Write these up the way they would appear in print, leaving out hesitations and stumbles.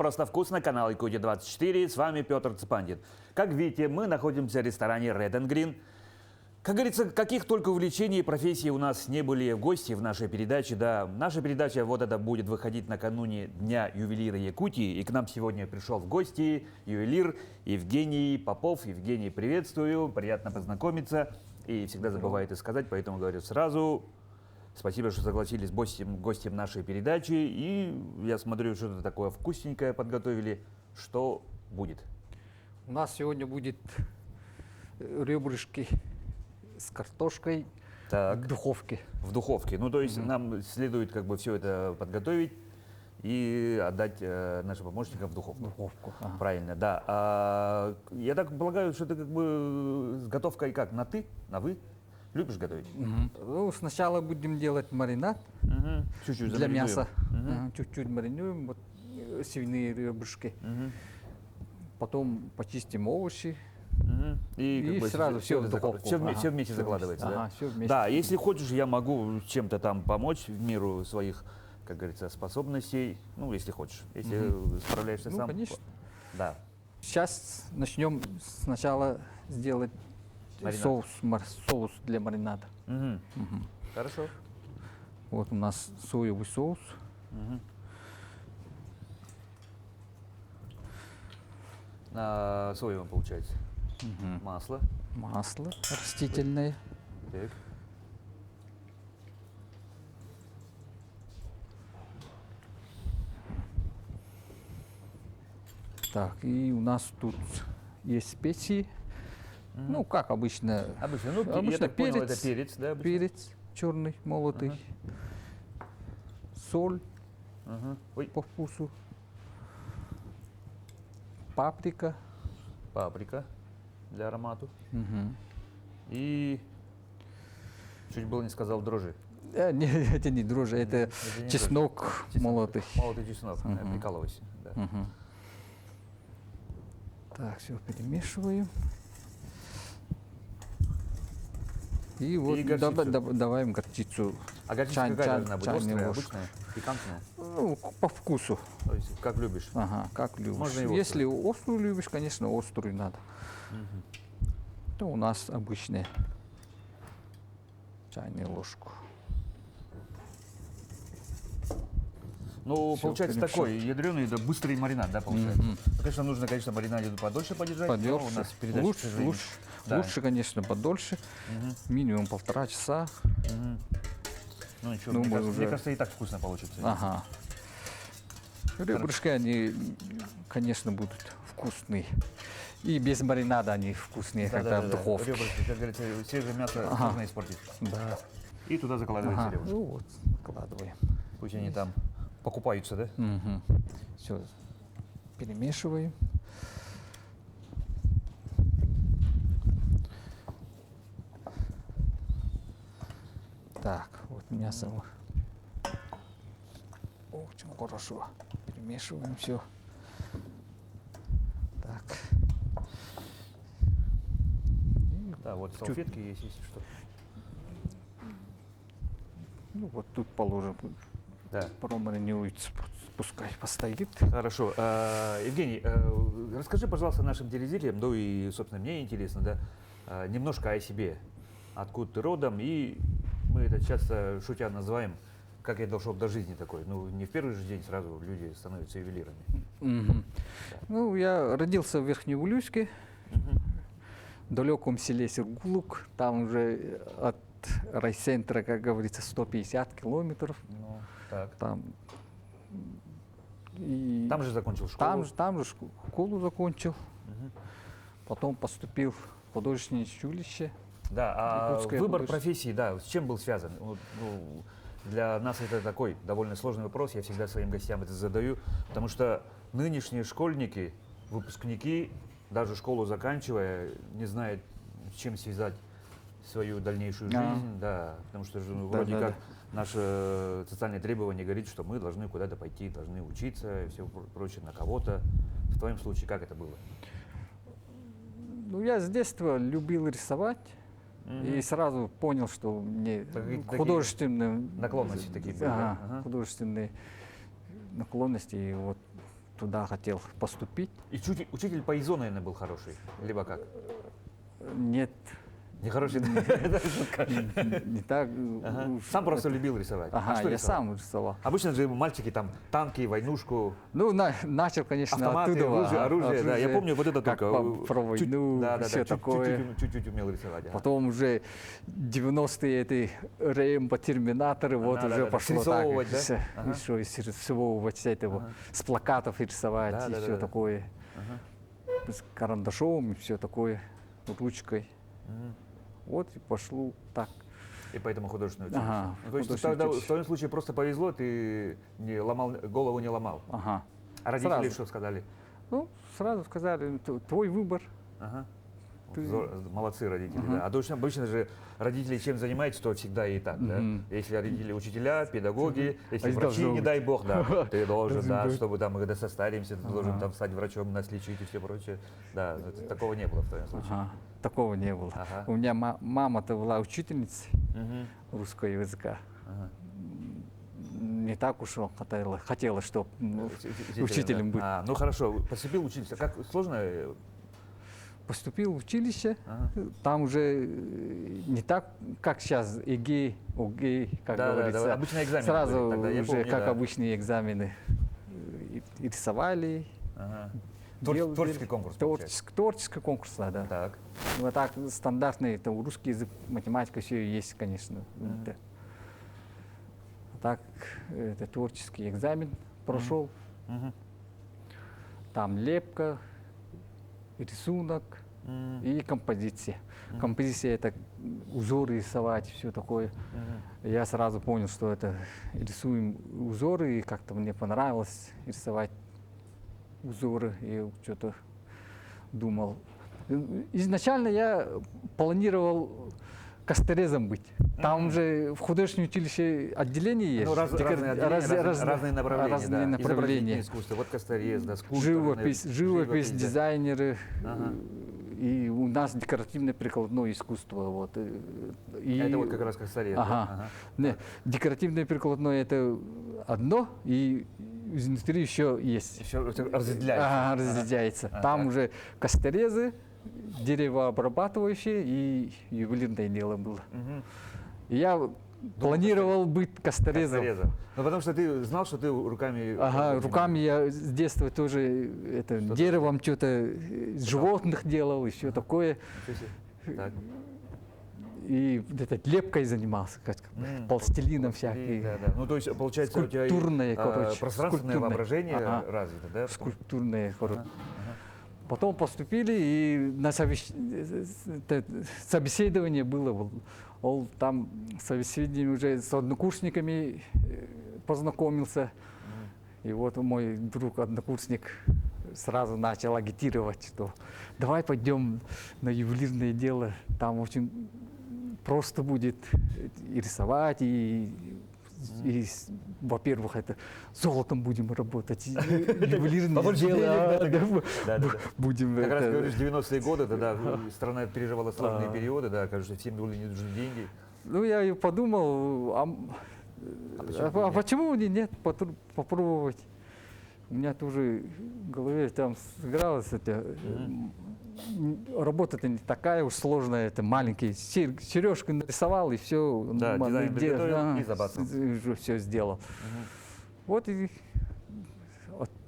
Просто вкусно, канал Якутия-24, с вами Петр Цепандин. Как видите, мы находимся в ресторане Red and Green. Как говорится, каких только увлечений и профессий у нас не были гости в нашей передаче. Да, наша передача вот это будет выходить накануне Дня ювелира Якутии. И к нам сегодня пришел в гости ювелир Евгений Попов. Евгений, приветствую, приятно познакомиться. И всегда забываю это сказать, поэтому говорю сразу. Спасибо, что согласились гостем нашей передачи. И я смотрю, что-то такое вкусненькое подготовили. Что будет? У нас сегодня будет ребрышки с картошкой в духовке. В духовке. Ну, то есть нам следует как бы все это подготовить и отдать нашим помощникам в духовку. Ага. Правильно, да. Я так полагаю, что это как бы с готовкой как? На ты? На вы? Любишь готовить? Ну, сначала будем делать маринад Чуть-чуть для замаринуем. мяса. Чуть-чуть маринуем, вот свиные ребрышки. Потом почистим овощи. И как бы сразу все в духовку. Все вместе закладывается, да? Все вместе. Да, если хочешь, я могу чем-то там помочь в меру своих, как говорится, способностей. Ну, если хочешь. Если справляешься Ну, сам. конечно. Да. Сейчас начнем сначала сделать Маринад. соус для маринада. Хорошо. Вот у нас соевый соус. На соевом получается. Масло. Масло растительное. Так. Так, и у нас тут есть специи. Ну, как обычно. Обычно, ну, я Обычно так понял, это перец, да? обычно? Перец черный, молотый. Соль Ой, по вкусу. Паприка. паприка для аромату. И чуть было не сказал дрожжи. Нет, это не дрожжи, это не чеснок молотый. Молотый чеснок, прикалывайся. Да. Так, все перемешиваем. И вот горчицу. добавим горчицу. А горчица какая должна быть? Острая, обычная, пикантная? Ну, по вкусу. То есть, как любишь. Ага, как любишь. Можно и острую. Если острую любишь, конечно, острую надо. То у нас обычная чайную ложку. Ну, Всё, получается перемешать. такой ядреный, да, быстрый маринад, да, получается? Ну, конечно, нужно, конечно, маринаде подольше подержать. но Подольше. у нас передача, к Лучше, сожалению. лучше, Да. лучше, конечно, подольше. Минимум 1,5 часа. Ну, ничего, Ну, мне, мы кажется, уже- мне кажется, и так вкусно получится. Ага. Ребрышки, они, конечно, будут вкусные. И без маринада они вкуснее, когда в духовке. Ребрышки, как говорится, свежее мясо можно испортить. Да. И туда закладывается Ага. ребрышки. Ну вот, накладываем. Пусть они там покупаются, да? Все, перемешиваем. Так, вот мясо. Очень хорошо. Перемешиваем все. Так. Да, вот салфетки есть, если что. Ну вот тут положим. Да. Промаринуется, пускай постоит. Хорошо. Евгений, расскажи, пожалуйста, нашим телезрителям, ну и, собственно, мне интересно, да, немножко о себе. Откуда ты родом, и мы это часто шутя называем, как я дошел до жизни такой. Ну, не в первый же день сразу люди становятся ювелирами. Ну, я родился в Верхнеулюйске, в далеком селе Сергулук. Там уже от райцентра, как говорится, 150 километров. Ну, так. Там, и Там же закончил школу. там же школу закончил. Потом поступил в художественное училище. Да, а Якутское выбор художество. профессии, да, с чем был связан? Вот, ну, для нас это такой довольно сложный вопрос, я всегда своим гостям это задаю, потому что нынешние школьники, выпускники, даже школу заканчивая, не знают, с чем связать свою дальнейшую жизнь, да, потому что ну, вроде как наше социальное требование говорит, что мы должны куда-то пойти, должны учиться и все прочее на кого-то. В твоем случае как это было? Ну, я с детства любил рисовать. И сразу понял, что мне Такие художественные наклонности такие были, да? ага, Ага. художественные наклонности. И вот туда хотел поступить. И учитель по ИЗО, наверное, был хороший, либо как? Нет, Нехороший, да? Это шутка. не так. Ага. Сам просто любил рисовать. Ага, что я рисовал? сам рисовал. Обычно же мальчики там танки, войнушку, Ну, начал, конечно, автоматы, оттуда. оружие, да. Я помню вот это как только. про войну, да, все такое. Чуть-чуть умел рисовать. ага. Потом уже 90-е эти Рэмбо, Терминаторы, вот да, уже да. пошло так. Срисовывать, да? Все, Ага. еще и срисовывать с этого, с плакатов рисовать, Да, и да, все да. такое. Ага. С карандашом и все такое, ручкой. Мгм. Вот и пошло так. И поэтому художественное училище. Ага, Ну, то есть художественное тогда, в училище. твоем случае просто повезло, ты голову не ломал. Ага. А родители Сразу. что сказали? Ну, сразу сказали, твой выбор. Ага. Ты- Молодцы родители, Мгм. да. А обычно же родители чем занимаются, то всегда и так, да. Мгм. Если родители учителя, педагоги, если Они врачи, должны не быть. дай бог, да, ты должен, Должен да, быть. чтобы там, когда состаримся, ты должен Ага. там стать врачом, нас лечить и все прочее. Да, такого не было в твоем случае. Ага. Такого не было. Ага. У меня мама-то была учительницей Мгм. русского языка. Ага. Не так уж он хотела, чтобы учителем да? быть. Ну хорошо, поступил учиться. Как сложно? Поступил в училище, Ага. там уже не так, как сейчас, ЕГЭ, ОГЭ, как Да, да, говорится. да, обычные экзамены Сразу были тогда, я уже, помню, как да. обычные экзамены, и рисовали. Ага. делали. Творческий конкурс, получается. Творческий конкурс, да. Так. Ну, а так стандартный, это русский язык, математика, все есть, конечно. Это. А так, это творческий экзамен прошел. Мгм. Там лепка, рисунок Мгм. и композиция. Композиция — это узоры рисовать, все такое. Мгм. Я сразу понял, что это рисуем узоры, и как-то мне понравилось рисовать узоры, и что-то думал. Изначально я планировал косторезом быть. Там же в художественном училище отделение есть. Ну, разные отделения, разные направления. разные да. направления. Изобразительное искусство, вот косторез, да, скульптор, Живопись, да. дизайнеры. Ага. И у нас декоративное прикладное искусство. Вот. И, Это вот как раз косторез. да? Ага. Ага. Не, декоративное прикладное — это одно, и изнутри еще есть. Еще разделяется. Ага, разделяется. Ага. Там уже косторезы, деревообрабатывающие и ювелирное дело было. Мгм. И я планировал быть косторезом. Косторезом. Ну, потому что ты знал, что ты руками... Ага, работать руками я с детства тоже деревом что-то животных делал, еще такое. Ничего себе. Так. И это лепкой занимался, как пластилином всякие. Да, да. Ну, то есть, получается, у тебя и, Скульптурное, короче, пространственное скульптурное. воображение Ага. развито, да? Скульптурные, короче. Ага, ага. Потом поступили, и на собеседование было. Там собеседование уже с однокурсниками познакомился. И вот мой друг-однокурсник сразу начал агитировать, что давай пойдем на ювелирное дело, там очень просто будет и рисовать, и во-первых, это золотом будем работать, и ювелирное Побольше дело, денег, да, да. будем Как раз это- говоришь, 90-е годы, тогда страна переживала сложные периоды, да, кажется, всем были не нужны деньги. Ну, я и подумал, а почему бы нет попробовать? У меня тоже в голове там сыгралось это. Работа-то не такая уж сложная, это маленький. Сережку нарисовал, и все. Да, дизайн приготовил и забацал. Все сделал. Вот и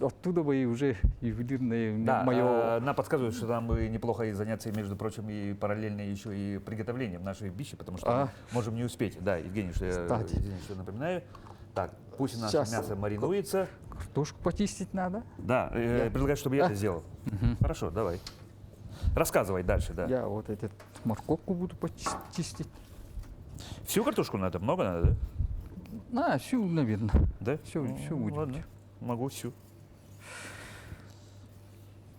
оттуда бы и уже ювелирное Да, мое... нам подсказывают, что нам бы неплохо и заняться, между прочим, и параллельно еще и приготовлением нашей пищи, потому что мы можем не успеть. Да, Евгений, что я Кстати. извини, что напоминаю. Так, пусть наше Сейчас. мясо маринуется. Картошку почистить надо. Да, предлагаю, чтобы я это сделал. Хорошо, давай. Рассказывай дальше, да. Я вот эту морковку буду почистить. Всю картошку надо? Много надо, да? Всю, наверное. Да? Всё будет. Ладно, могу всю.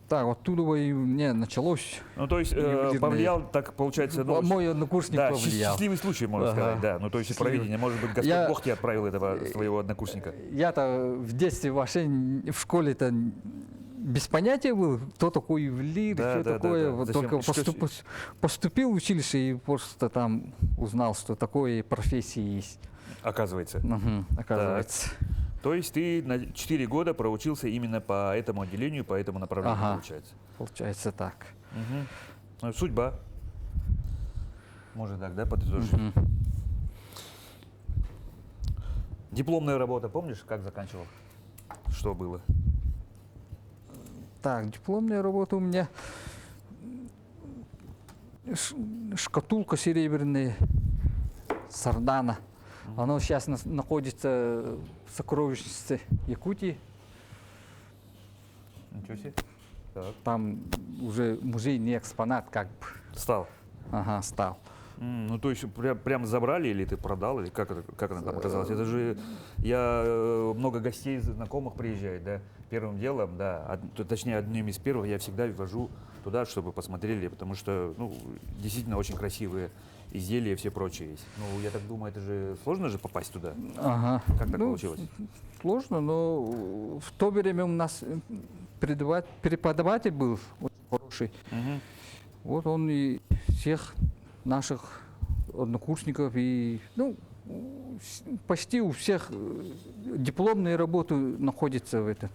Так, оттуда бы и у меня началось. Ну, то есть Ювелирные. повлиял, так получается, ну, Мой однокурсник да, повлиял. счастливый случай, можно Ага. сказать, да. Ну, то есть и Счастливый. провидение, может быть, Господь Я- Бог тебе отправил этого своего однокурсника. Я-то в детстве вообще в школе-то без понятия был, кто такой ювелир, Да, что да, да, такое. да. Вот Зачем? только Что- поступил в училище и просто там узнал, что такое профессии есть. Оказывается. Оказывается. То есть ты на 4 года проучился именно по этому отделению, по этому направлению, Ага. получается? Получается так. Мгм. Ну, судьба. Можно так, да, подытожить? Мгм. Дипломная работа, помнишь, как заканчивал? Что было? Так, дипломная работа у меня. Шкатулка серебряная, Сардана. Она сейчас находится в сокровищнице Якутии. Ничего себе. Так. Там уже музейный экспонат как бы Стал. стал. Ну, то есть прям забрали или ты продал, или как она там оказалась? Это же, много гостей, знакомых приезжает, да, первым делом, да, точнее, одним из первых я всегда вожу туда, чтобы посмотрели, потому что, ну, действительно очень красивые изделия и все прочее есть. Ну, я так думаю, это же сложно же попасть туда? Ага. Как так Ну, получилось? Сложно, но в то время у нас преподаватель был очень хороший. Мгм. Вот он и всех наших однокурсников и почти у всех дипломные работы находятся в этой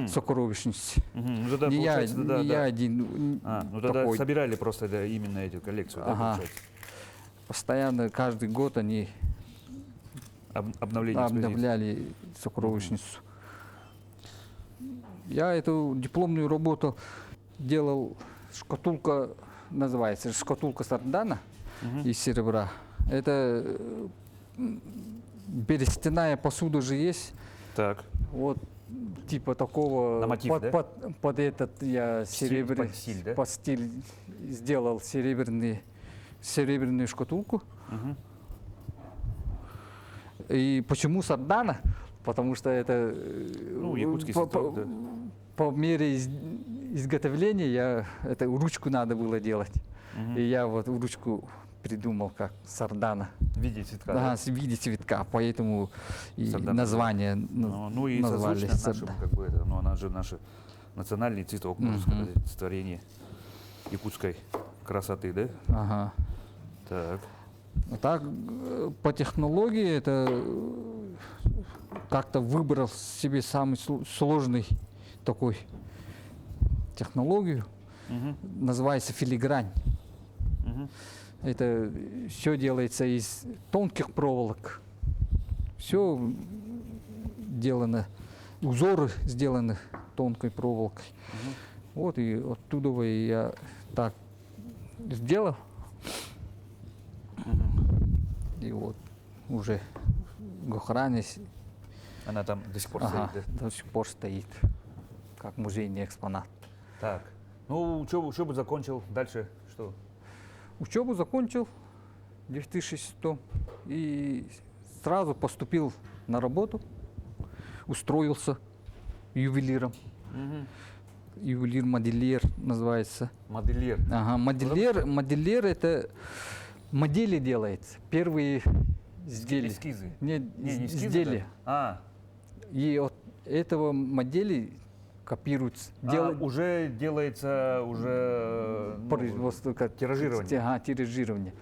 сокровищнице. Мгм. Ну, тогда, Не я, получается, да, не да. я один Ну тогда такой. собирали просто да, именно эту коллекцию, да, Ага. получается? Постоянно, каждый год они Обновление экспозиции. обновляли сокровищницу. Я эту дипломную работу делал, шкатулка называется, шкатулка Сардана Мгм. из серебра. Это берестяная посуда же есть. Так. Вот типа такого На мотив, да? под этот я серебряный под стиль, да? под стиль сделал серебряную шкатулку. Мгм. И почему Сардана? Потому что это Ну, якутский по, цветок, да. по мере изготовления это ручку надо было делать. Мгм. И я вот ручку придумал как Сардана. В виде цветка, Да, да? в виде цветка, поэтому и Сардана. название Ну и назвали созвучно нашему, Сардана. как бы это, ну она же наш национальный цветок, можно Мгм. сказать, творение якутской красоты, да? Ага. Так. А так, по технологии это как-то выбрал себе самый сложный такой технологию. Мгм. Называется филигрань. Мгм. Это все делается из тонких проволок. Все делано, узоры сделаны тонкой проволокой. Мгм. Вот и оттуда я так сделал. И вот уже в охране Она там до сих пор ага, стоит, да? до сих пор стоит, как музейный экспонат. Так. Ну, учебу закончил, дальше что? Учебу закончил в 2006 и сразу поступил на работу, устроился ювелиром. Мгм. Ювелир-модельер называется. Модельер. Ага, модельер это модели делается, первые изделия. Эскизы. Не, Не эскизы, изделия. да? И от этого модели копируются. Уже делается уже ну, Производство как тиражирование. Ага, тиражирование.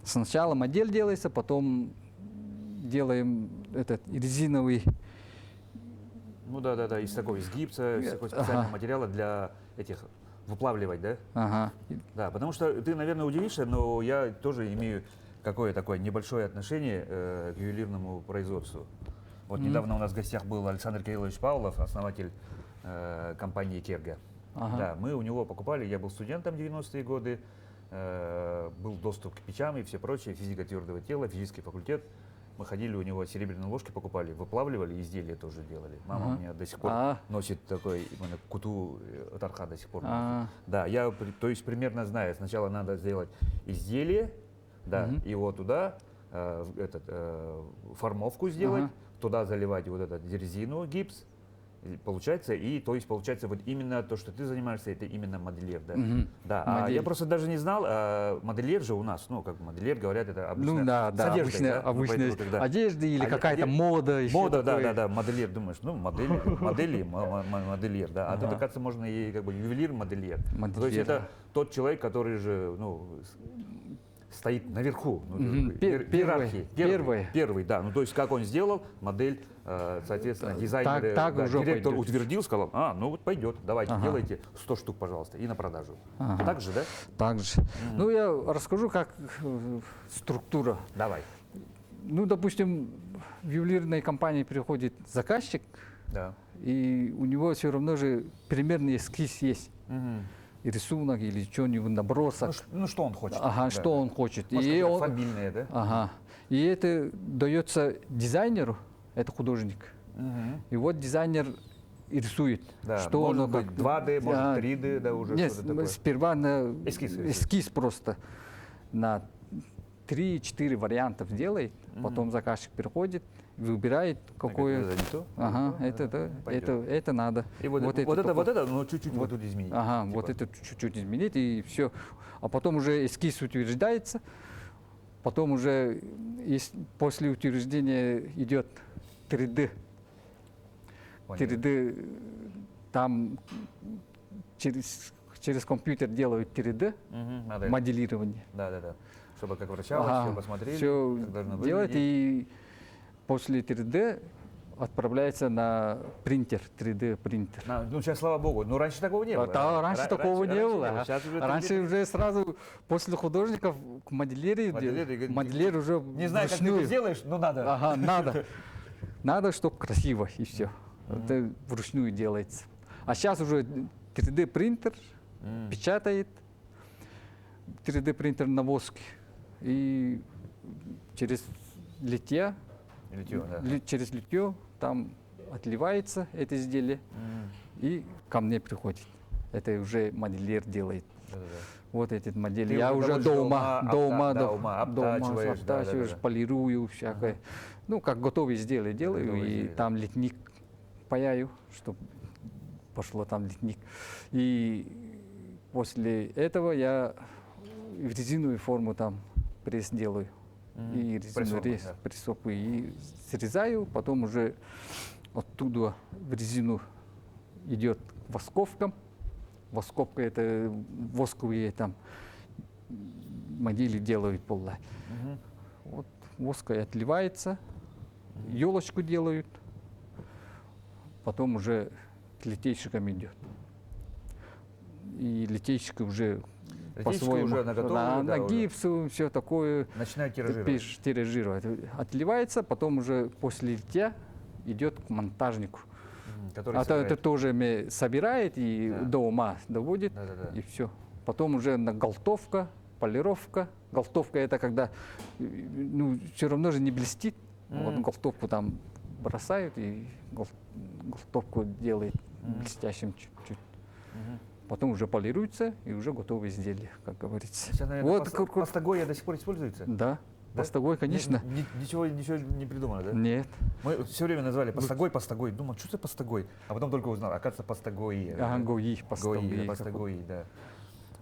Сначала модель делается, потом делаем этот резиновый. Ну да, из такого, из гипса, такого специального Ага. материала для этих выплавливать, да? Ага. Да, потому что ты, наверное, удивишься, но я тоже имею какое такое небольшое отношение к ювелирному производству. Вот недавно у нас в гостях был Александр Кириллович Павлов, основатель компании Керга. Ага. Да, мы у него покупали, я был студентом в 90-е годы, был доступ к печам и все прочее, физика твердого тела, физический факультет. Мы ходили, у него серебряные ложки покупали, выплавливали, изделия тоже делали. Мама Ага. у меня до сих пор носит такой именно куту от арха до сих пор. А. Да, я то есть примерно знаю, сначала надо сделать изделие, да, Мгм. его туда, формовку сделать, Ага. туда заливать вот этот резину, гипс, и получается, то есть получается вот именно то, что ты занимаешься, это именно модельер, да? Мгм. Да, Модель. я просто даже не знал, модельер же у нас, ну, как бы модельер, говорят, это обычно Ну да, с да, одеждой, да? Ну, обычная поэтому, когда одежда или какая-то одежда- мода. еще Мода, такое. да, модельер, думаешь, ну, модельер, да, а тут, Ага. оказывается, можно и как бы ювелир-модельер. То есть Модельер, это да. тот человек, который же, ну, стоит наверху. Ну, Первый. Первый, да. Ну, то есть, как он сделал, модель, соответственно, дизайнер, так уже директор пойдет. утвердил, сказал, ну вот пойдет, давайте, делайте 100 штук, пожалуйста, и на продажу. Так же, да? Также. Ну, я расскажу, как структура. Давай. Ну, допустим, в ювелирной компании приходит заказчик, Да. и у него все равно же примерный эскиз есть. И рисунок, или что-нибудь, набросок. Ну, что он хочет. Ага, да. что он хочет. Может, И какие-то он, фамильные, да? ага. И это дается дизайнеру, это художник. И вот дизайнер и рисует. Да, Что может оно быть как- 2D, может А, 3D, да, уже Нет, что-то такое. сперва на Эскиз. эскиз просто на 3-4 вариантов делает, потом заказчик приходит, выбирает, какое. Это не то? Ага, Не то? это, да, Пойдет. это надо. И вот только- это, но чуть-чуть вот тут изменить. Ага, Типа. вот это чуть-чуть изменить, и все. А потом уже эскиз утверждается, потом уже после утверждения идет 3D. Понял. 3D, там через компьютер делают 3D Модель. моделирование. Да. Чтобы как вращалось, все посмотрели, все как должно делать, выглядеть. и после 3D отправляется на принтер, 3D принтер. Ну, сейчас, слава богу. Но раньше такого не было. Да, раньше такого не было. Сейчас уже Раньше уже сразу после художников к моделеру, Моделеры, моделер уже не знаю, как ты вручную. это сделаешь, но надо. Ага, надо. Надо, чтобы красиво, и все. Это вручную делается. А сейчас уже 3D принтер печатает, 3D принтер на воске. И через литье, Или чего, да. через литье там отливается это изделие и ко мне приходит. Это уже моделер делает. Да-да-да. Вот эти модели. Ты Я уже уже доводишь дома до ума, обтачиваешь, да-да-да. полирую всякое. Ну, как готовые изделия делаю, Готовые и изделия, там литник паяю, чтобы пошло там литник. И после этого я в резиновую форму там пресс делаю. И резиновую Прессовку, да. прессовку и срезаю, потом уже оттуда в резину идет восковка. Восковка — это восковые там модели делают полная. Вот воска отливается, елочку делают, потом уже к литейщикам идет. И литейщики уже Литейщики по-своему уже наготове, на уже гипсу, все такое. начинают тиражировать. Пишешь, тиражировать. Отливается, потом уже после литья идет к монтажнику. Который Это собирает. тоже собирает и Да. до ума доводит, Да-да-да. и все. Потом уже на галтовка, полировка. Галтовка — это когда, ну, все равно же не блестит. Вот галтовку там бросают, и галтовку делает блестящим чуть-чуть. Потом уже полируется, и уже готовое изделие, как говорится. Сейчас, наверное, Вот, пастогоя до сих пор используется? да, постовой, конечно. Ничего не придумано, да? Нет. Мы все время назвали пастогой. Думал, что за пастогой? А потом только узнал, оказывается, пастогои. Ага, гои, Гои, постовые. пастогои, да.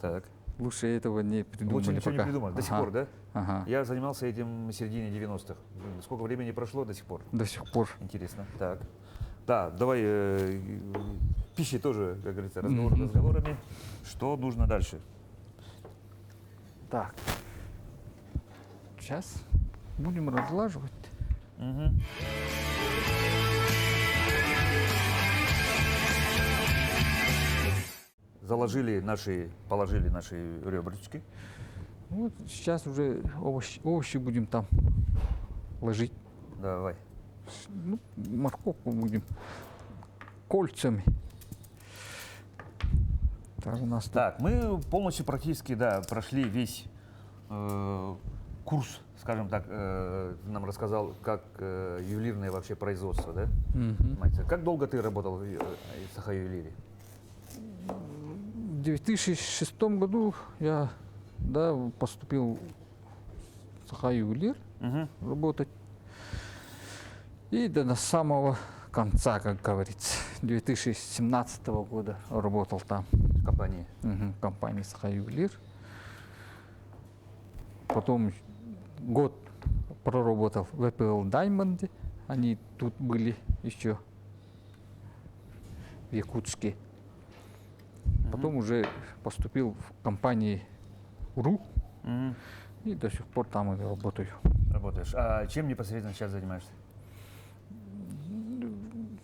Так. Лучше этого не придумали Лучше ничего не пока. придумали, до сих Ага, пор, да? Ага. Я занимался этим в середине 90-х. Сколько времени прошло до сих пор? До сих пор. Интересно. Так. Да, давай пищи тоже, как говорится, разговорами. Что нужно дальше? Так. Сейчас будем разлаживать. Положили наши ребрышки. Вот сейчас уже овощи будем там ложить. Давай. Ну, морковку будем кольцами. Так, у нас тут Так, мы полностью практически, да, прошли весь курс, скажем так, нам рассказал, как ювелирное вообще производство, да? Мастер, как долго ты работал в Саха-ювелире? в 2006 году я, да, поступил в Саха-ювелир работать. И до самого конца, как говорится, 2017 года работал там, В компании? в компании Саха-ювелир. Потом год проработал в EPL Diamond. Они тут были еще в Якутске. Потом уже поступил в компании РУ. И до сих пор там и работаю. Работаешь. А чем непосредственно сейчас занимаешься?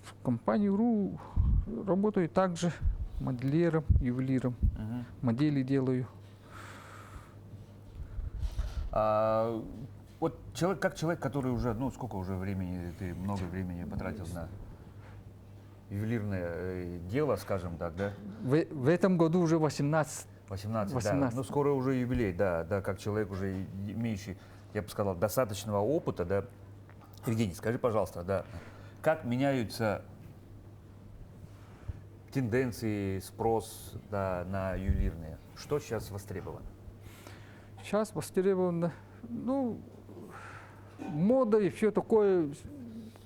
В компании РУ работаю также модельером, ювелиром. Мгм. Модели делаю. А, вот человек, как человек, который уже, ну, сколько уже времени, ты много времени потратил на ювелирное дело, скажем так, да? В этом году уже 18. 18, да. 18. Ну, скоро уже юбилей, да, да, как человек уже имеющий, я бы сказал, достаточного опыта, да. Евгений, скажи, пожалуйста, да, как меняются тенденции, спрос, да, на ювелирные? Что сейчас востребовано? Сейчас востребовано, ну, мода и все такое,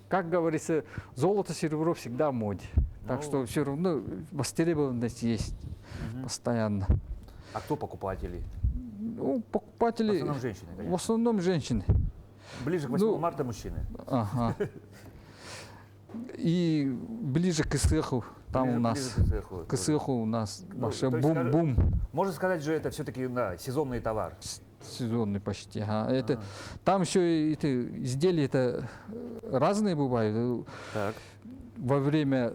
как говорится, золото, серебро всегда в моде. Так Ну, что все равно востребованность есть мгм. постоянно. А кто покупатели? Ну, В покупатели основном женщины, в конечно. основном женщины. Ближе к 8 ну, марта мужчины. Ага. И ближе к Исыху, там Ближе- у нас, ближе к Исыху к тоже. Исыху у нас Ну, вообще то есть, скажем, бум-бум. Можно сказать же, это все-таки, да, сезонный товар. Сезонный почти. Ага. Это, Ага. там еще и изделия это разные бывают. Так. Во время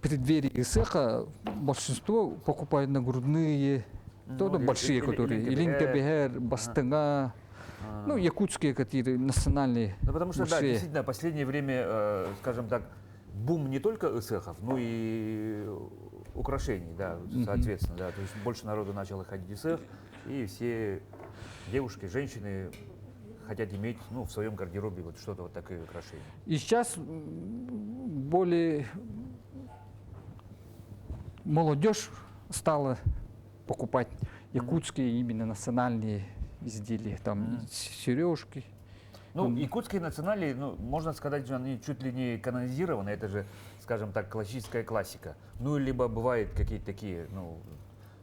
преддверия Исыха большинство покупают нагрудные, тоже Ну, большие, которые Илинка-Бегер, Бастыга, А. ну, якутские какие-то национальные Ну, потому что, да, большие. действительно, в последнее время, скажем так, бум не только эсэхов, но и украшений, да, соответственно, да. То есть больше народу начало ходить эсэх, и все девушки, женщины хотят иметь, ну, в своем гардеробе вот что-то вот такое украшение. И сейчас более молодежь стала покупать якутские именно национальные изделия, там сережки. Ну, якутские национали, ну, можно сказать, что они чуть ли не канонизированы, это же, скажем так, классическая классика. Ну, либо бывают какие-то такие, ну,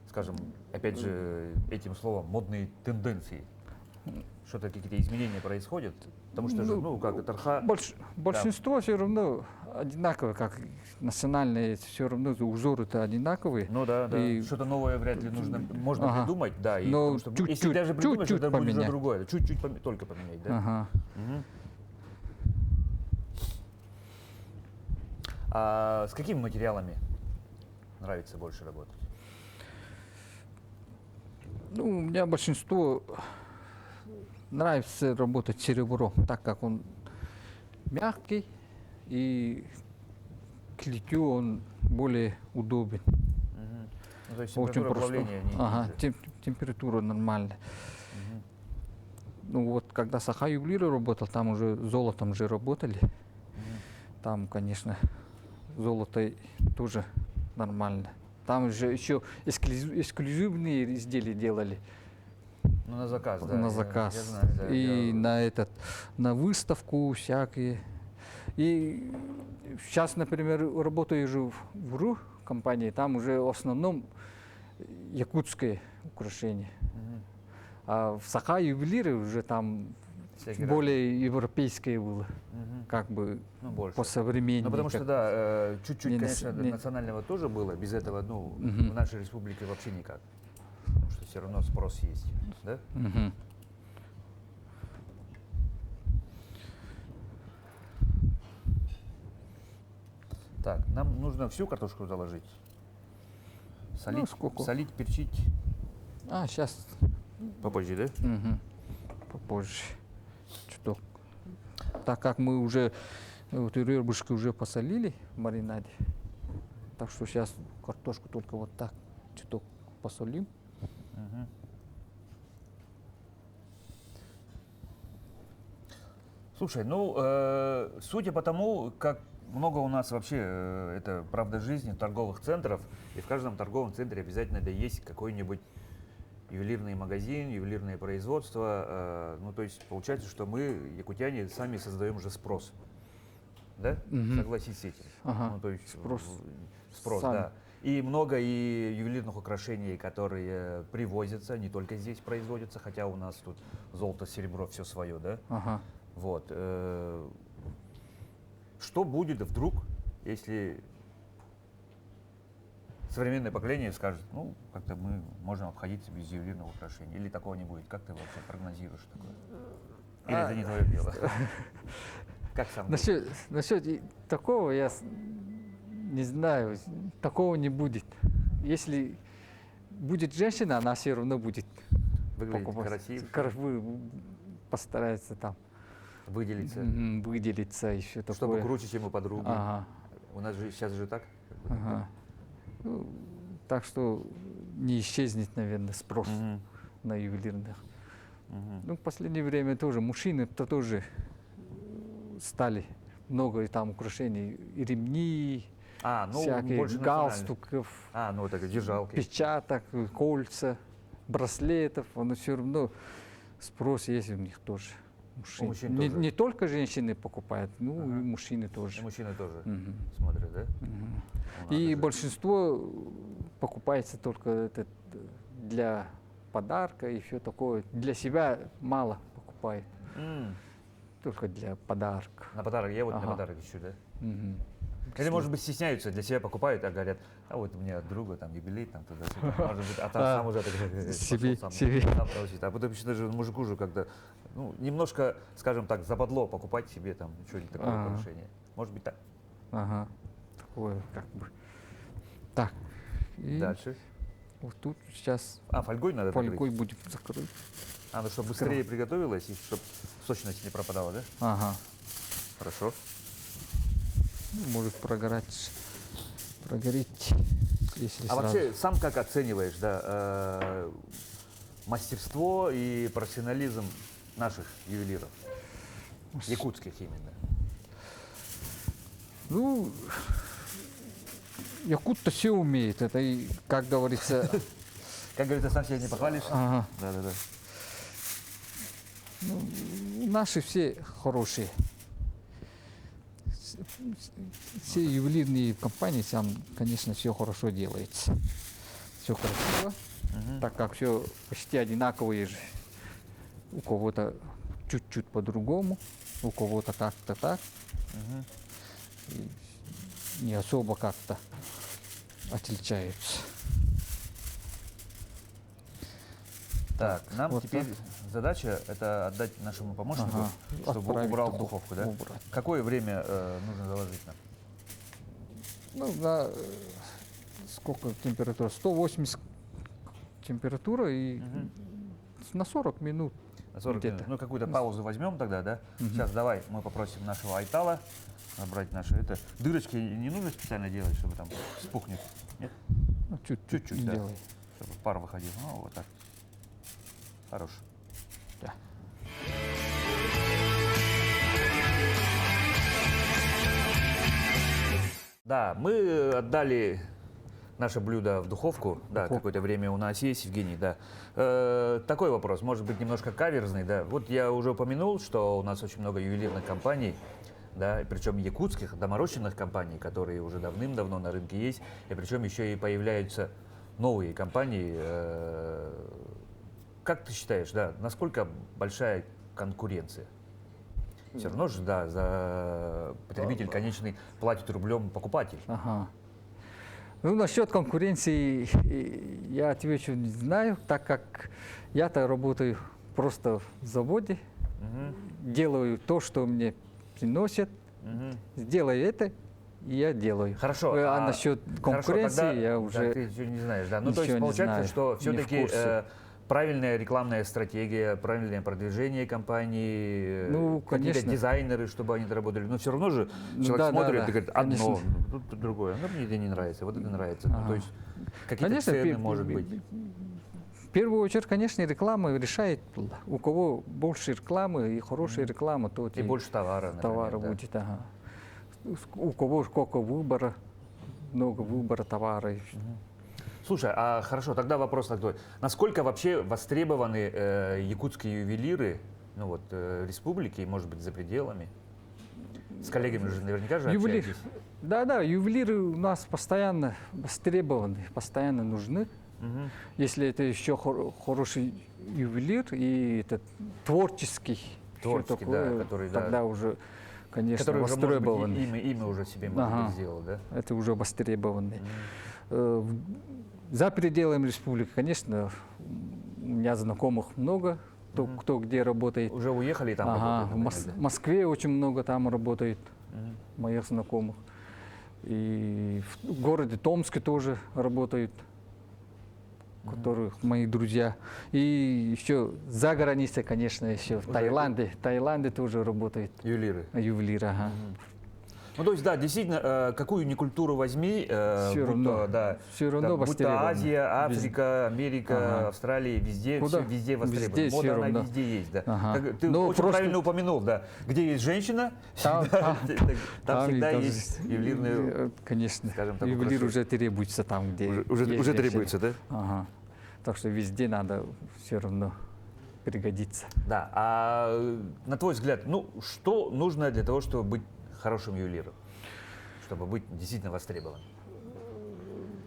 скажем, опять же, этим словом, модные тенденции. Что-то какие-то изменения происходят, потому что же, ну, как Тарха, Большинство все равно одинаковые, как национальные, все равно узоры-то одинаковые. ну да, да, И- что-то новое вряд ли можно Ага. придумать, да, и Но потому что если чуть-чуть, даже придумаешь, чуть-чуть это будет уже поменять. другое, чуть-чуть только поменять, да. Ага. Мгм. А с какими материалами нравится больше работать? Ну, у меня большинство нравится работать с серебром, так как он мягкий и к литью он более удобен. Мгм. Ну, то есть Очень температура просто. плавления не Ага, ниже. температура нормальная. Мгм. Ну вот, когда с Аха-ювелиром работал, там уже золотом же работали. Мгм. Там, конечно, золото тоже нормально. Там же еще эксклюзивные изделия делали Ну, на заказ, да. на я заказ. знаю, да, И я- на выставку всякие. И сейчас, например, работаю же в РУ компании, там уже в основном якутское украшение. Мгм. А в Саха ювелиры уже там Всякие более европейское было, Мгм. как бы Ну, больше. по современнее. Ну, потому что, как- да, чуть-чуть, не конечно, нас- не- национального тоже было, без этого, ну, Мгм. в нашей республике вообще никак. Потому что все равно спрос есть, да? Мгм. Так, нам нужно всю картошку заложить. Солить, сколько? солить, перчить А, сейчас попозже, да? попозже. Чуток. Так как мы уже вот и ребрышки уже посолили в маринаде, так что сейчас картошку только вот так чуток посолим. Мгм. Слушай, ну, судя по тому, как много у нас вообще, это правда жизни, торговых центров, и в каждом торговом центре обязательно да есть какой-нибудь ювелирный магазин, ювелирное производство. Ну, то есть получается, что мы, якутяне, сами создаем уже спрос. Да? Мгм. Согласись с этим. Ага, Ну, то есть спрос. спрос, Сами. да. И много и ювелирных украшений, которые привозятся, не только здесь производятся, хотя у нас тут золото, серебро, все свое, да? Ага. Вот. Что будет вдруг, если современное поколение скажет, ну, как-то мы можем обходиться без ювелирного украшения. Или такого не будет. Как ты вообще прогнозируешь такое? Или это не твое дело? Как сам думаешь? Насчет такого я не знаю, такого не будет. Если будет женщина, она все равно будет Выглядит покупать. красиво, Постарается там выделиться, выделиться, еще такое. чтобы круче, чем у подруги. Ага. У нас же сейчас же так. Ага. Ну, так что не исчезнет, наверное, спрос Мгм. на ювелирных. Мгм. Ну, в последнее время тоже мужчины-то тоже стали много там украшений, и ремни, Ну, всякие больше национальных. галстуков, Ну, это держалки. печаток, кольца, браслетов. Но все равно спрос есть у них тоже. Мужчин. мужчин Не, тоже. не только женщины покупают, ну Ага. и мужчины И тоже. мужчины тоже Мгм. смотрят, да? Мгм. Ну, И надо же. большинство покупается только для подарка и все такое. Для себя мало покупает, М, только для подарка. На подарок, я вот на Ага. подарок ищу, да? Мгм. Или, может быть, стесняются, для себя покупают, а говорят, а вот у меня от друга там юбилей, там туда-сюда. Может быть, а там сам уже так Себе- пошел сам, себе. сам научиться. А потом еще даже мужику же как-то, ну, немножко, скажем так, западло покупать себе там что-нибудь такое Ага. украшение. Может быть, так. Ага. Такое как бы. Так. И Дальше. вот тут сейчас Фольгой надо фольгой накрыть? будем закрыть. Ну, чтобы быстрее приготовилось и чтобы сочность не пропадала, да? Ага. Хорошо. Ну, может прогореть, если А сразу. вообще, сам как оцениваешь, да, мастерство и профессионализм наших ювелиров? Якутских именно. Ну, якут-то все умеет. Это, и, как говорится, Как говорится, сам себя не похвалишь? ага. Да-да-да. Наши все хорошие. Все ювелирные компании, там, конечно, все хорошо делается. Все красиво, так как все почти одинаковые же. У кого-то чуть-чуть по-другому, у кого-то как-то так. И не особо как-то отличаются. Так, нам вот теперь так. задача это отдать нашему помощнику, Ага. чтобы Отправить убрал в в духовку, да? убрать. Какое время нужно заложить нам? Ну, на сколько температура? 180 температура и на 40 минут. На 40 где-то. минут. Ну, какую-то паузу возьмем тогда, да? Сейчас давай мы попросим нашего Айтала набрать наши это. Дырочки не нужно специально делать, чтобы там вспухнет. Нет? Ну, чуть-чуть да. делай. Чтобы пар выходил. Ну, вот так. Хорош. Да. Да, мы отдали наше блюдо в духовку. Да, Духовку. какое-то время у нас есть, Евгений, да. Такой вопрос, может быть, немножко каверзный, да. Вот я уже упомянул, что у нас очень много ювелирных компаний, да, причем якутских, доморощенных компаний, которые уже давным-давно на рынке есть, и причем еще и появляются новые компании. Как ты считаешь, да, насколько большая конкуренция? Все равно же, да, за потребитель конечный платит рублем покупатель. Ага. Ну, насчет конкуренции я отвечу не знаю, так как я-то работаю просто в заводе, делаю то, что мне приносят, сделаю это, и я делаю. Хорошо. А насчет конкуренции тогда, я да, уже ты еще не знаешь, да. Ну, то ничего есть не получается, знаю, что не в все-таки курсе. правильная рекламная стратегия, правильное продвижение компании, Ну, какие-то конечно. дизайнеры, чтобы они работали. Но все равно же Ну, человек да, смотрит да, и говорит, конечно. одно, тут другое. Ну, мне это не нравится, вот это нравится. Ну, то есть какие-то Конечно, цены, может быть. в первую очередь, конечно, реклама решает. У кого больше рекламы и хорошая реклама, то И больше товара, например, товара да. будет. Ага. У кого сколько выбора, много выбора товара. Слушай, а хорошо, тогда вопрос такой. Насколько вообще востребованы якутские ювелиры, ну вот, республики, может быть, за пределами? С коллегами же наверняка же Ювелир. общаетесь. Да, ювелиры у нас постоянно востребованы, постоянно нужны. Если это еще хороший ювелир и это творческий, всё Творческий, такое, да, который, тогда да. уже, конечно, Который уже, может быть, востребованы. имя уже себе, может Ага. быть, сделал, да? Это уже востребованный. За пределами республики, конечно, у меня знакомых много, кто где работает. Уже уехали и там Ага, работают, в например, да? Москве очень много там работает Мгм. моих знакомых. И в городе Томске тоже работают, которых мои друзья. И еще за границей, конечно, еще в Таиланде. В Таиланде тоже работает Ювелиры. ювелир. Ага. Ну, то есть, да, действительно, какую ни культуру возьми, Всё будь равно. то, да, Всё равно будь то востребовано. Азия, Африка, Америка, Ага. Австралия, везде, Куда? везде востребовано. Везде Мода, всё она равно. везде есть, да. Ага. Ты Но очень просто- правильно упомянул, да, где есть женщина, Там- там там всегда и есть ювелирные, Конечно, скажем так, ювелир украшения. уже требуется там, где уже есть женщины. требуется, да? Ага. Так что везде надо все равно пригодиться. Да, а на твой взгляд, ну, что нужно для того, чтобы быть хорошим ювелиром? Чтобы быть действительно востребованным?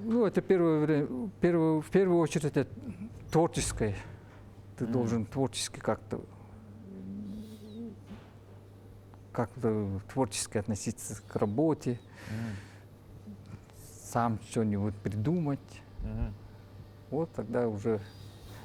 Ну, это в первую очередь это творческое. Ты должен творчески как-то творчески относиться к работе, сам что-нибудь придумать. Мгм. Вот тогда уже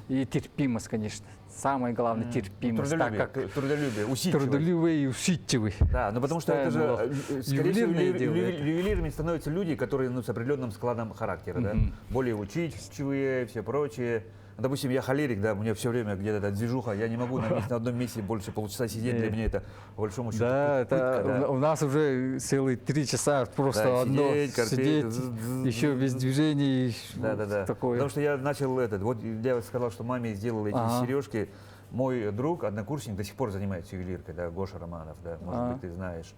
и терпимость, конечно. Самое главное терпимость, так как Трудолюбие, усидчивость. трудолюбивый и усидчивый. Да, ну потому что это же, Постоянно скорее всего, ювелирное дело это. ювелирами становятся люди, которые ну, с определенным складом характера, да, более усидчивые, все прочее. Допустим, я холерик, да, мне все время где-то эта движуха, я не могу на одном месте больше полчаса сидеть, для меня это по большому счету Да, пытка, это да. у нас уже целые 3 часа просто Да, одно сидеть, корпеть, сидеть, еще без движений. Да. Такое. Потому что я начал вот я сказал, что маме сделал эти Ага. сережки. Мой друг, однокурсник, до сих пор занимается ювелиркой, да, Гоша Романов, да, может быть, ты знаешь.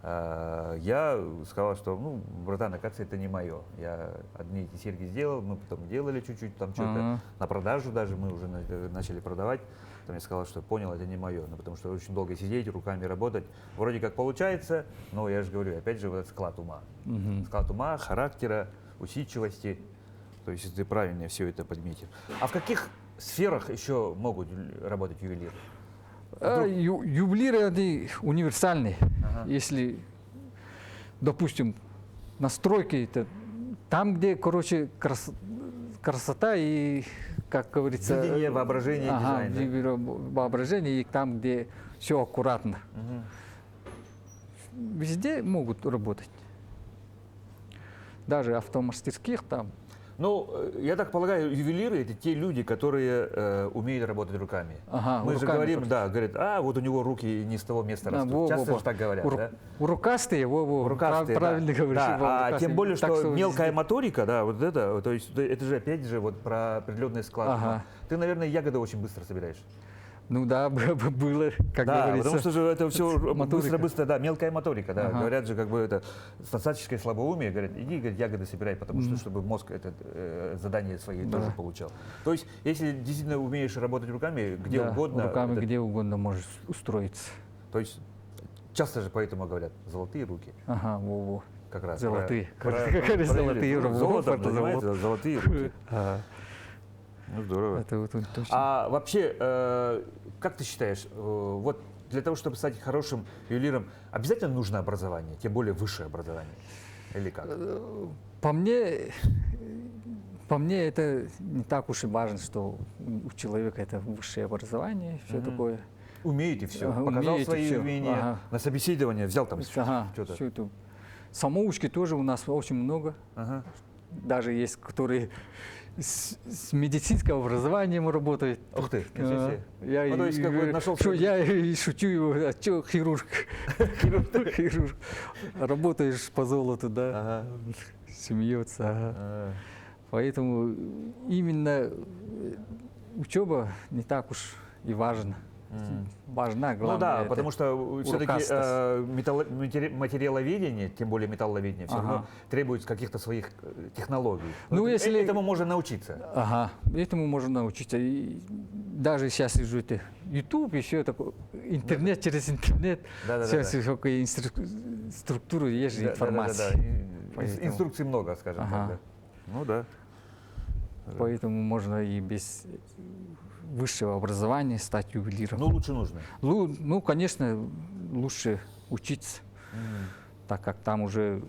Я сказал, что, ну, братан, оказывается, это не мое. Я одни эти серьги сделал, мы потом делали чуть-чуть, там что-то Ага. на продажу даже, мы уже начали продавать. Потом я сказал, что понял, это не мое, ну, потому что очень долго сидеть, руками работать. Вроде как получается, но я же говорю, опять же, вот этот склад ума. Склад ума, характера, усидчивости. То есть ты правильно все это подметил. А в каких сферах еще могут работать ювелиры? Ювелиры они универсальные. Если, допустим, настройки, это там, где, короче, красота и, как говорится... Видение, воображение, дизайн, да? Воображение, и там, где все аккуратно. Везде могут работать. Даже автомастерских там. Ну, я так полагаю, ювелиры это те люди, которые умеют работать руками. Ага, Мы же руками говорим, просто. да, говорят, вот у него руки не с того места растут. во, Часто во. же так говорят, да? Рукастые, Рукастые, правильно да. говоришь. Да, а рукастые. тем более, Так что мелкая везде. моторика, да, вот это, то есть это же опять же вот про определенный склад. Ага. Ты, наверное, ягоды очень быстро собираешь. Ну да, было, как Да, говорится. потому что же это все моторика. быстро, да, мелкая моторика, да. Ага. Говорят же, как бы это статическое слабоумие, говорят, иди, говорят, ягоды собирай, потому что, чтобы мозг это задание свои тоже получал. То есть, если действительно умеешь работать руками, где Да, угодно. руками где угодно можешь устроиться. То есть, часто же поэтому говорят, золотые руки, Ага, во-во. как раз. Золотые. Про- Как про- золотые про- руки. Золотом Это занимается, золотые руки. Ага. Ну, здорово. Это вот точно. А вообще, как ты считаешь, вот для того, чтобы стать хорошим ювелиром, обязательно нужно образование, тем более высшее образование? Или как? По мне это не так уж и важно, что у человека это высшее образование, все такое. Умеете все, Ага, показал умеете свои всё, умения, ага. на собеседование взял там Ага, что-то. всё это. Самоучки тоже у нас очень много. Ага. Даже есть, которые с медицинским образованием работают. Ух ты, ничего себе. Я Ну, то есть, как бы нашел что свой- я и шучу его, а что хирург? Хирург. Работаешь по золоту, да, Ага. смеется. Ага. А, Поэтому именно учеба не так уж и важна. Важна, Ну главное. да, это потому что все-таки рукастость. материаловедение, тем более металловедение, все Ага. равно требует каких-то своих технологий. Ну, Вот если- Этому можно научиться. Ага, этому можно научиться. И даже сейчас вижу это YouTube, еще такой интернет через интернет. Да-да-да-да. Сейчас всякая структура есть же информация. Поэтому- Инструкций много, скажем Ага. так. Да. Ну да. Поэтому можно и без высшего образования стать ювелиром. Ну лучше нужно. Ну, конечно, лучше учиться, так как там уже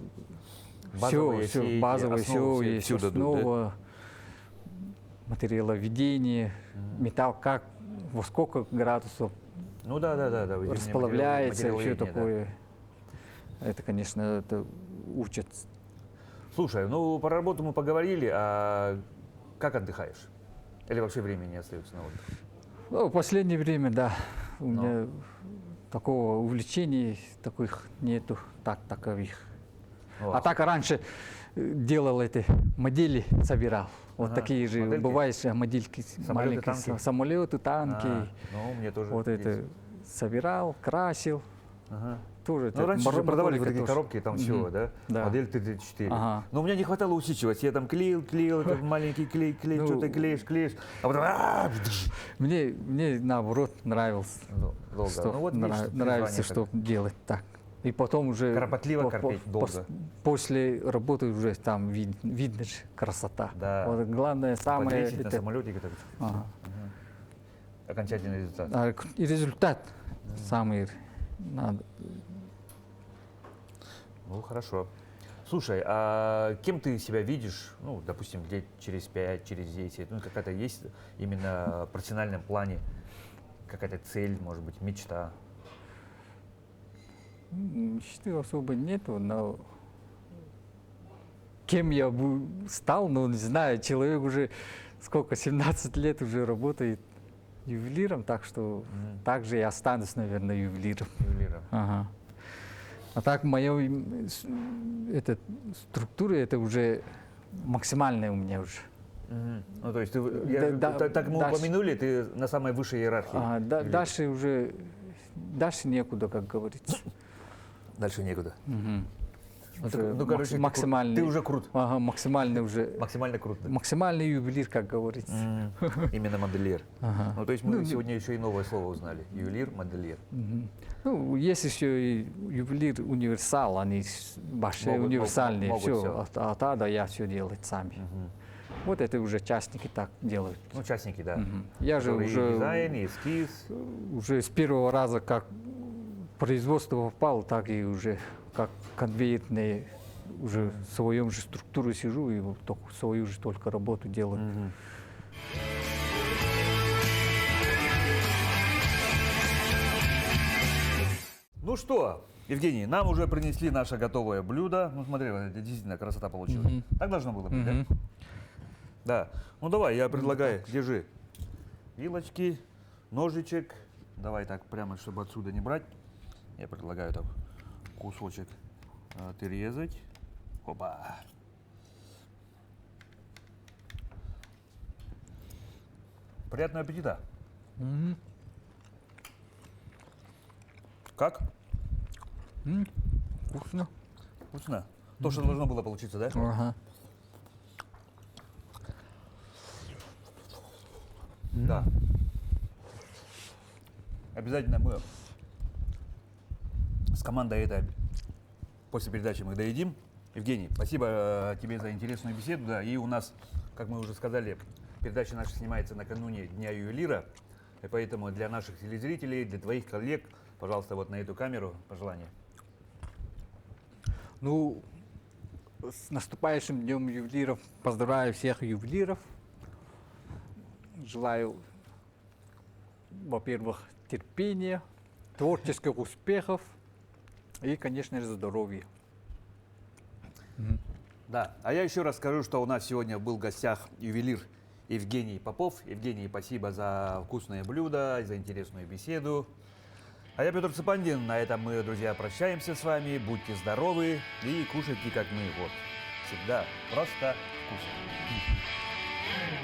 Базовые все, все эти базовое основы все, все есть всюду дадут, да? основа, материаловедение, металл как, во сколько градусов Ну да, вы расплавляется, все материаловедение, да. такое. Это, конечно, это учат. Слушай, ну про работу мы поговорили, а как отдыхаешь? Или вообще времени не остается на отдых? Ну, в последнее время, да, у меня такого увлечений таких нету, таковых. О, А так раньше делал эти модели, собирал. Вот Ага, такие же, модельки? бывают модельки, Самолеты, маленькие, танки? самолеты, танки. Ну, мне тоже Вот есть. это собирал, красил. Ага. Тоже Ну, раньше же продавали вот такие тоже. коробки, там все, да? Да. Модель Т-34. Ага. Но у меня не хватало усидчивости. Я там клеил, как маленький клей, Ну, что-то клеишь. А потом... Мне наоборот нравилось, Долго. что Ну, вот видишь, нравится, призвание что делать так. И потом уже Кропотливо корпеть, долго. после работы уже там видно же красота. Да. Вот главное самое Подлететь на это, самолетике. Так. ага. Окончательный результат. И результат самый надо. Ну, хорошо. Слушай, а кем ты себя видишь, ну, допустим, лет через 5, через 10? Ну, какая-то есть именно в профессиональном плане какая-то цель, может быть, мечта? Мечты особо нету, но кем я бы стал, ну, не знаю, человек уже сколько, 17 лет уже работает ювелиром, так что так же и останусь, наверное, ювелиром. Ювелиром. Ага. А так моя структура, это уже максимальная у меня уже. Ну, то есть, ты, так мы дальше. упомянули, ты на самой высшей иерархии. ювелира. Дальше уже, дальше некуда, как говорится. Дальше некуда. Ну, Уже ну, короче, ты максимальный. Ты уже крут. Ага, максимальный уже. Максимально крут. Да? Максимальный ювелир, как говорится. Именно модельер. Ага. Ну, то есть мы сегодня еще и новое слово узнали. Ювелир, модельер. Ну, есть еще и ювелир универсал, они большие, универсальные, могут все. всё. А тогда я все делать сами. Вот это уже частники так делают. Ну, участники, да. Я же Которые и уже, дизайн, и эскиз. уже с первого раза, как производство попало, так и уже как конвейерные, уже в своем же структуре сижу и вот свою же только работу делаю. Ну что, Евгений, нам уже принесли наше готовое блюдо. Ну смотри, вот это действительно красота получилась. Так должно было быть, да? Да. Ну давай, я предлагаю, держи. Вилочки, ножичек. Давай так прямо, чтобы отсюда не брать. Я предлагаю так кусочек отрезать. Опа. Приятного аппетита. Как? Вкусно. Вкусно? То, что должно было получиться, да? Ага. Да. Обязательно мы с командой это после передачи мы доедим. Евгений, спасибо тебе за интересную беседу. Да, и у нас, как мы уже сказали, передача наша снимается накануне Дня ювелира. И поэтому для наших телезрителей, для твоих коллег, пожалуйста, вот на эту камеру пожелание. Ну, с наступающим Днем ювелиров поздравляю всех ювелиров. Желаю, во-первых, терпения, творческих успехов и, конечно же, здоровья. Да, а я еще раз скажу, что у нас сегодня был в гостях ювелир Евгений Попов. Евгений, спасибо за вкусное блюдо, за интересную беседу. А я Петр Цепандин. На этом мы, друзья, прощаемся с вами. Будьте здоровы и кушайте, как мы. Вот. Всегда просто вкусно.